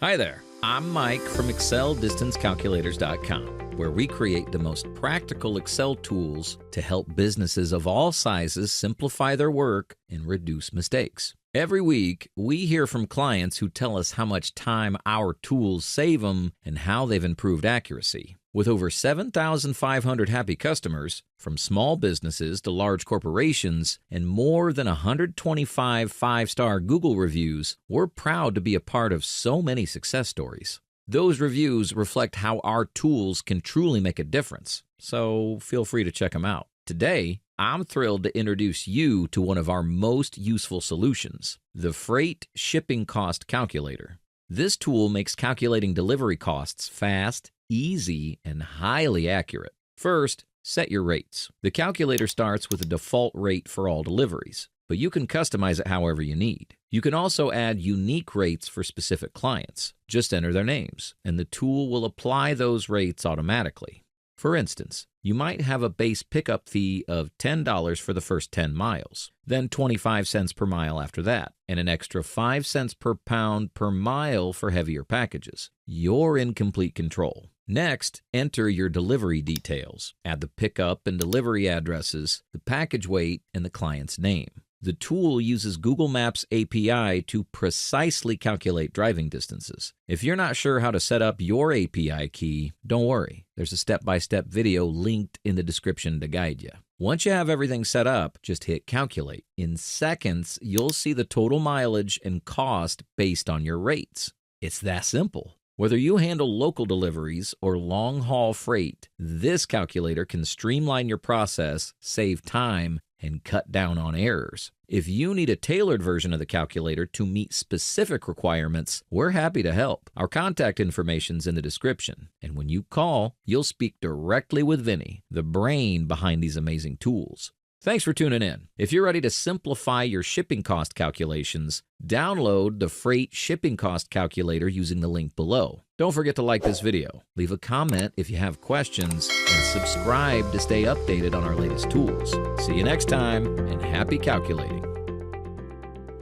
Hi there, I'm Mike from ExcelDistanceCalculators.com, where we create the most practical Excel tools to help businesses of all sizes simplify their work and reduce mistakes. Every week, we hear from clients who tell us how much time our tools save them and how they've improved accuracy. With over 7,500 happy customers, from small businesses to large corporations, and more than 125 five-star Google reviews, we're proud to be a part of so many success stories. Those reviews reflect how our tools can truly make a difference, so feel free to check them out. Today, I'm thrilled to introduce you to one of our most useful solutions, the Freight Shipping Cost Calculator. This tool makes calculating delivery costs fast, easy, and highly accurate. First, set your rates. The calculator starts with a default rate for all deliveries, but you can customize it however you need. You can also add unique rates for specific clients. Just enter their names, and the tool will apply those rates automatically. For instance, you might have a base pickup fee of $10 for the first 10 miles, then 25 cents per mile after that, and an extra 5 cents per pound per mile for heavier packages. You're in complete control. Next, enter your delivery details. Add the pickup and delivery addresses, the package weight, and the client's name. The tool uses Google Maps API to precisely calculate driving distances. If you're not sure how to set up your API key, don't worry. There's a step-by-step video linked in the description to guide you. Once you have everything set up, just hit Calculate. In seconds, you'll see the total mileage and cost based on your rates. It's that simple. Whether you handle local deliveries or long-haul freight, this calculator can streamline your process, save time, and cut down on errors. If you need a tailored version of the calculator to meet specific requirements, we're happy to help. Our contact information's in the description, and when you call, you'll speak directly with Vinny, the brain behind these amazing tools. Thanks for tuning in. If you're ready to simplify your shipping cost calculations, download the Freight Shipping Cost Calculator using the link below. Don't forget to like this video, leave a comment if you have questions, and subscribe to stay updated on our latest tools. See you next time, and happy calculating.